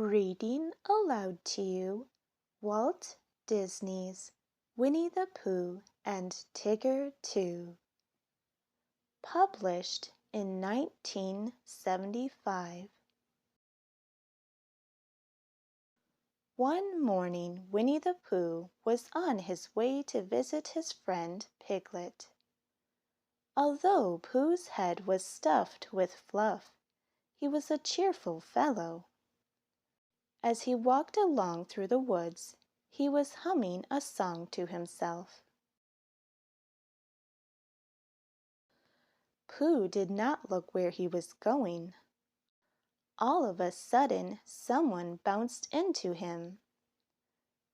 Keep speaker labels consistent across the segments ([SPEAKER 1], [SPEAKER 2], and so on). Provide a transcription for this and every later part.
[SPEAKER 1] Reading aloud to you Walt Disney's Winnie the Pooh and Tigger Too. Published in 1975. One morning Winnie the Pooh was on his way to visit his friend Piglet. Although Pooh's head was stuffed with fluff, he was a cheerful fellow. As he walked along through the woods, he was humming a song to himself. Pooh did not look where he was going. All of a sudden, someone bounced into him.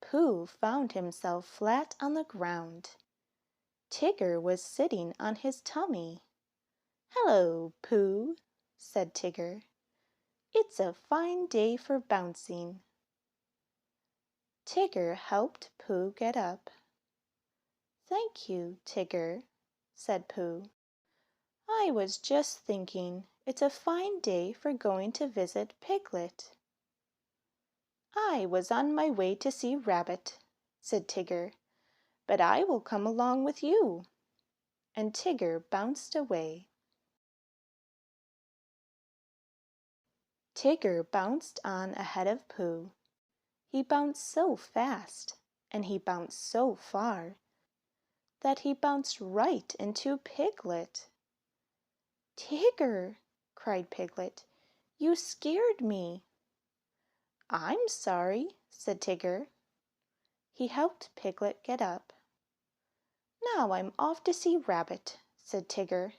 [SPEAKER 1] Pooh found himself flat on the ground. Tigger was sitting on his tummy. "Hello, Pooh," said Tigger. "It's a fine day for bouncing." Tigger helped Pooh get up. "Thank you, Tigger," said Pooh. "I was just thinking it's a fine day for going to visit Piglet." "I was on my way to see Rabbit," said Tigger, "but I will come along with you." And Tigger bounced away. Tigger bounced on ahead of Pooh. He bounced so fast, and he bounced so far, that he bounced right into Piglet. "Tigger," cried Piglet, "you scared me." "I'm sorry," said Tigger. He helped Piglet get up. "Now I'm off to see Rabbit," said Tigger.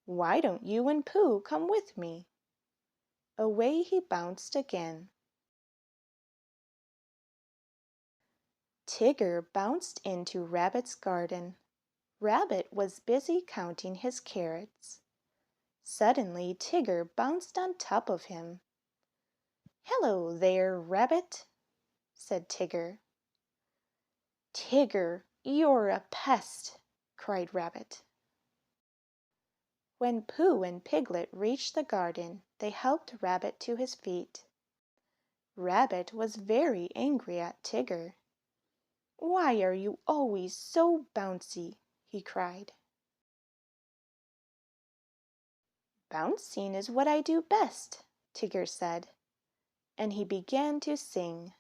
[SPEAKER 1] "Why don't you and Pooh come with me?" Away he bounced again. Tigger bounced into Rabbit's garden. Rabbit was busy counting his carrots. Suddenly Tigger bounced on top of him. "Hello there, Rabbit," said Tigger. "Tigger, you're a pest," cried Rabbit. When Pooh and Piglet reached the garden, they helped Rabbit to his feet. Rabbit was very angry at Tigger. "Why are you always so bouncy?" he cried. "Bouncing is what I do best," Tigger said, and he began to sing.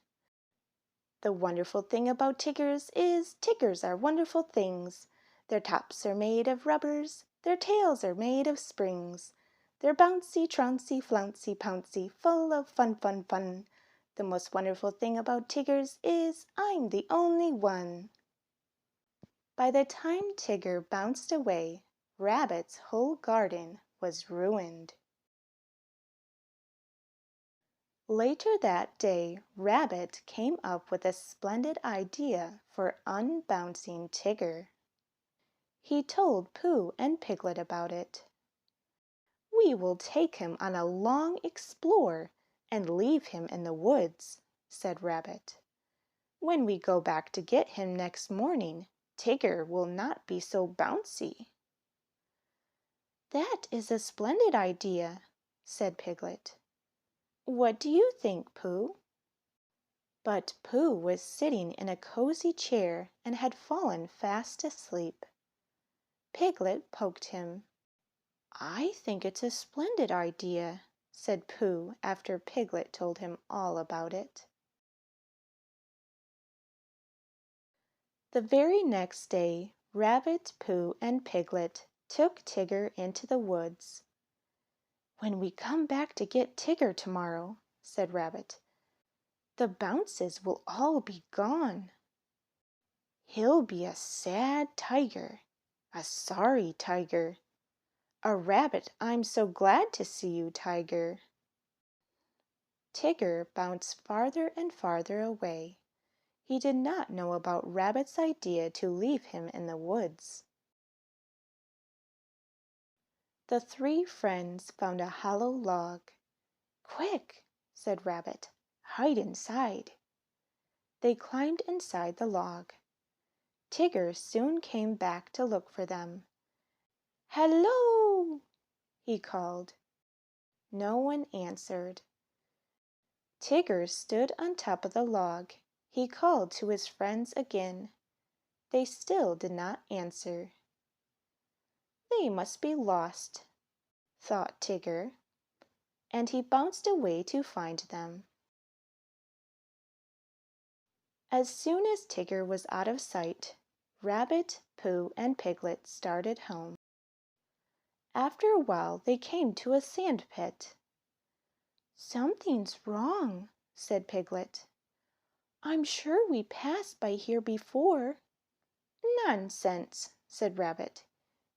[SPEAKER 1] "The wonderful thing about Tiggers is Tiggers are wonderful things. Their tops are made of rubbers, their tails are made of springs. They're bouncy, trouncy, flouncy, pouncy, full of fun, fun, fun. The most wonderful thing about Tiggers is I'm the only one." By the time Tigger bounced away, Rabbit's whole garden was ruined. Later that day, Rabbit came up with a splendid idea for unbouncing Tigger. He told Pooh and Piglet about it. "We will take him on a long explore and leave him in the woods," said Rabbit. "When we go back to get him next morning, Tigger will not be so bouncy." "That is a splendid idea," said Piglet. "What do you think, Pooh?" But Pooh was sitting in a cozy chair and had fallen fast asleep. Piglet poked him. "I think it's a splendid idea," said Pooh after Piglet told him all about it. The very next day, Rabbit, Pooh, and Piglet took Tigger into the woods. "When we come back to get Tigger tomorrow," said Rabbit, "the bounces will all be gone. He'll be a sad tiger, a sorry tiger, a rabbit I'm so glad to see you, Tiger." Tigger bounced farther and farther away. He did not know about Rabbit's idea to leave him in the woods. The three friends found a hollow log. "Quick," said Rabbit, "hide inside." They climbed inside the log. Tigger soon came back to look for them. "Hello!" he called. No one answered. Tigger stood on top of the log. He called to his friends again. They still did not answer. "They must be lost," thought Tigger, and he bounced away to find them. As soon as Tigger was out of sight, Rabbit, Pooh, and Piglet started home. After a while they came to a sand pit. "Something's wrong," said Piglet. "I'm sure we passed by here before." "Nonsense," said Rabbit.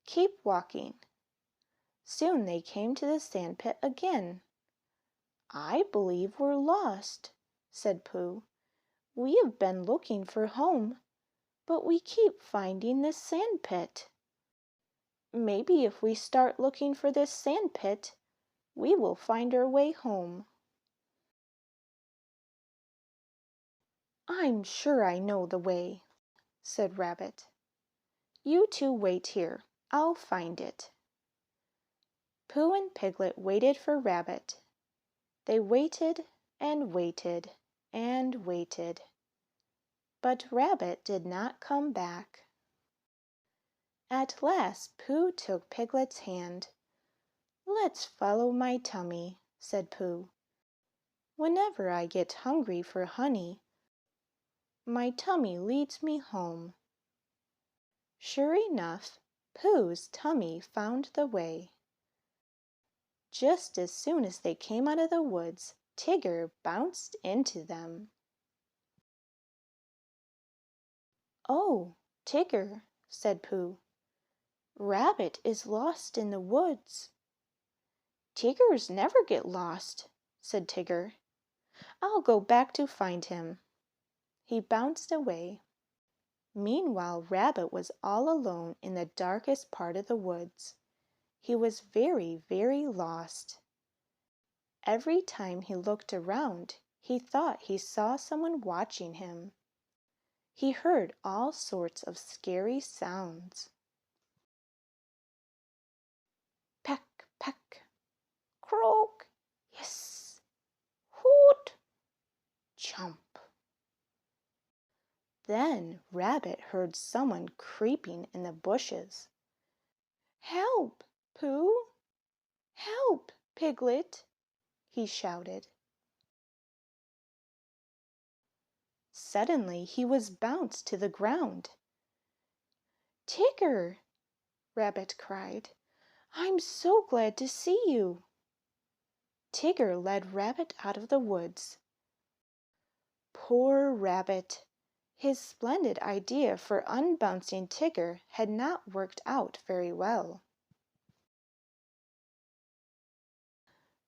[SPEAKER 1] "Keep walking." Soon they came to the sand pit again. "I believe we're lost," said Pooh. "We have been looking for home, but we keep finding this sand pit. Maybe if we start looking for this sand pit, we will find our way home." "I'm sure I know the way," said Rabbit. "You two wait here. I'll find it." Pooh and Piglet waited for Rabbit. They waited and waited and waited, but Rabbit did not come back. At last Pooh took Piglet's hand. "Let's follow my tummy," said Pooh. "Whenever I get hungry for honey, my tummy leads me home." Sure enough, Pooh's tummy found the way. Just as soon as they came out of the woods, Tigger bounced into them. "Oh, Tigger," said Pooh, "Rabbit is lost in the woods." "Tiggers never get lost," said Tigger. "I'll go back to find him." He bounced away. Meanwhile, Rabbit was all alone in the darkest part of the woods. He was very, very lost. Every time he looked around, he thought he saw someone watching him. He heard all sorts of scary sounds. Peck, peck, croak, hiss, hoot, chomp. Then Rabbit heard someone creeping in the bushes. "Help, Pooh! Help, Piglet!" he shouted. Suddenly he was bounced to the ground. "Tigger!" Rabbit cried. "I'm so glad to see you." Tigger led Rabbit out of the woods. Poor Rabbit! His splendid idea for unbouncing Tigger had not worked out very well.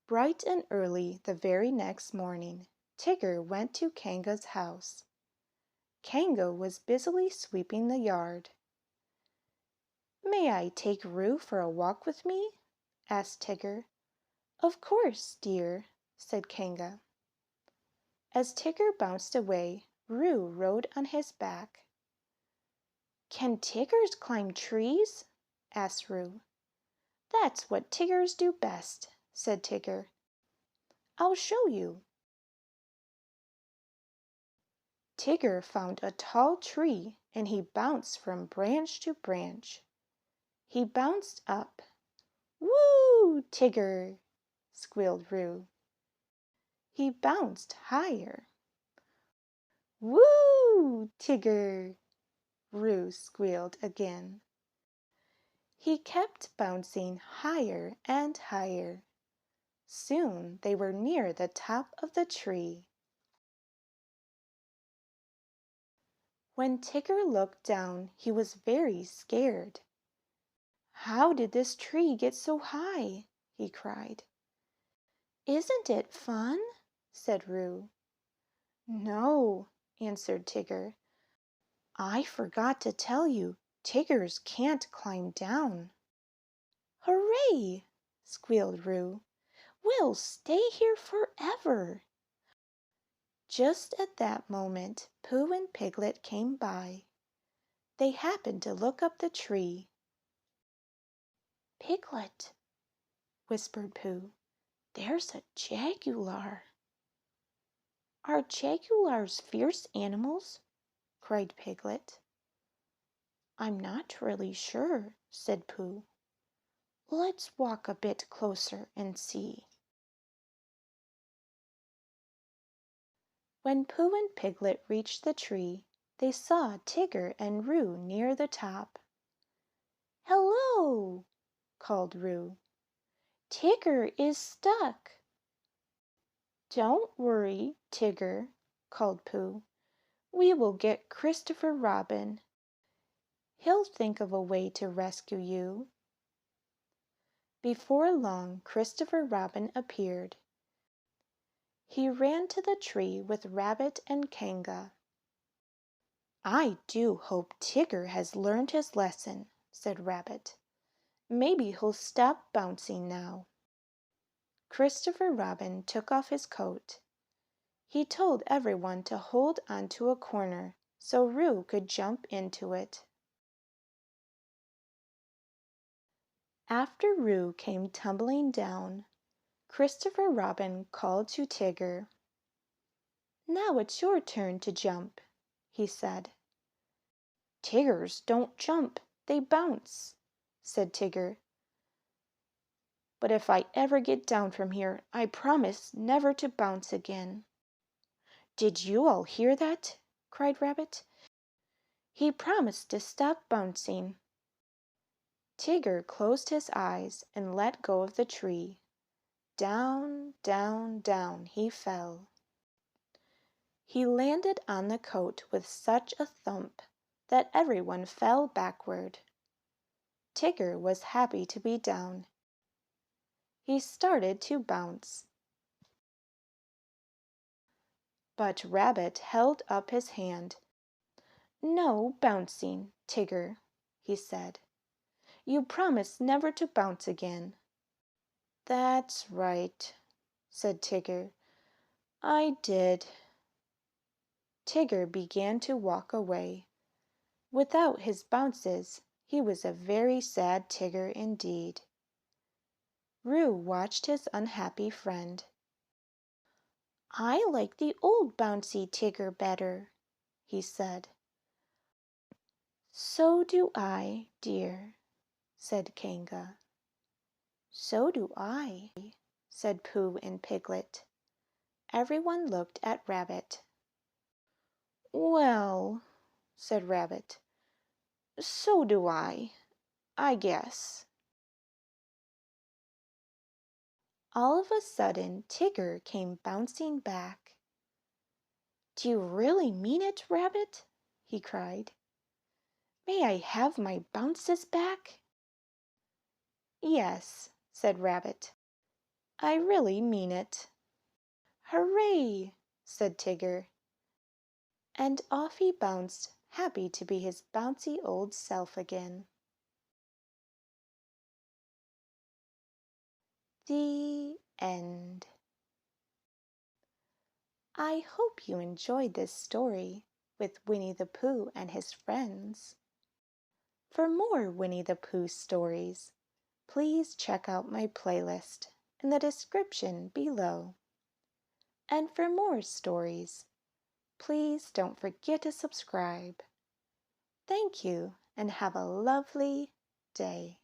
[SPEAKER 1] Bright and early the very next morning, Tigger went to Kanga's house. Kanga was busily sweeping the yard. "May I take Roo for a walk with me?" asked Tigger. "Of course, dear," said Kanga. As Tigger bounced away, Roo rode on his back. "Can Tiggers climb trees?" asked Roo. "That's what Tiggers do best," said Tigger. "I'll show you." Tigger found a tall tree and he bounced from branch to branch. He bounced up. "Woo, Tigger!" squealed Roo. He bounced higher. "Woo, Tigger!" Roo squealed again. He kept bouncing higher and higher. Soon they were near the top of the tree. When Tigger looked down, he was very scared. "How did this tree get so high?" he cried. "Isn't it fun?" said Roo. "No," answered Tigger. "I forgot to tell you, Tiggers can't climb down." "Hooray!" squealed Roo. "We'll stay here forever." Just at that moment, Pooh and Piglet came by. They happened to look up the tree. "Piglet," whispered Pooh, "there's a jaguar." Are jaguars fierce animals? Cried Piglet. I'm not really sure, said Pooh. Let's walk a bit closer and see. When Pooh and Piglet reached the tree, they saw Tigger and Roo near the top. Hello, called Roo. Tigger is stuck. Don't worry, Tigger, called Pooh. We will get Christopher Robin. He'll think of a way to rescue you. Before long, Christopher Robin appeared. He ran to the tree with Rabbit and Kanga. I do hope Tigger has learned his lesson, said Rabbit. Maybe he'll stop bouncing now. Christopher Robin took off his coat. He told everyone to hold onto a corner so Roo could jump into it. After Roo came tumbling down, Christopher Robin called to Tigger. Now it's your turn to jump, he said. Tiggers don't jump, they bounce, said Tigger. But if I ever get down from here, I promise never to bounce again. Did you all hear that? Cried Rabbit. He promised to stop bouncing. Tigger closed his eyes and let go of the tree. Down, down, down he fell. He landed on the coat with such a thump that everyone fell backward. Tigger was happy to be down. He started to bounce. But Rabbit held up his hand. No bouncing, Tigger, he said. You promised never to bounce again. That's right, said Tigger. I did. Tigger began to walk away. Without his bounces, he was a very sad Tigger indeed. Roo watched his unhappy friend. I like the old bouncy Tigger better, he said. So do I, dear, said Kanga. So do I, said Pooh and Piglet. Everyone looked at Rabbit. Well, said Rabbit, so do I guess. All of a sudden, Tigger came bouncing back. Do you really mean it, Rabbit? He cried. May I have my bounces back? Yes, said Rabbit. I really mean it. Hooray, said Tigger. And off he bounced, happy to be his bouncy old self again. The end. I hope you enjoyed this story with Winnie the Pooh and his friends. For more Winnie the Pooh stories, please check out my playlist in the description below. And for more stories, please don't forget to subscribe. Thank you and have a lovely day.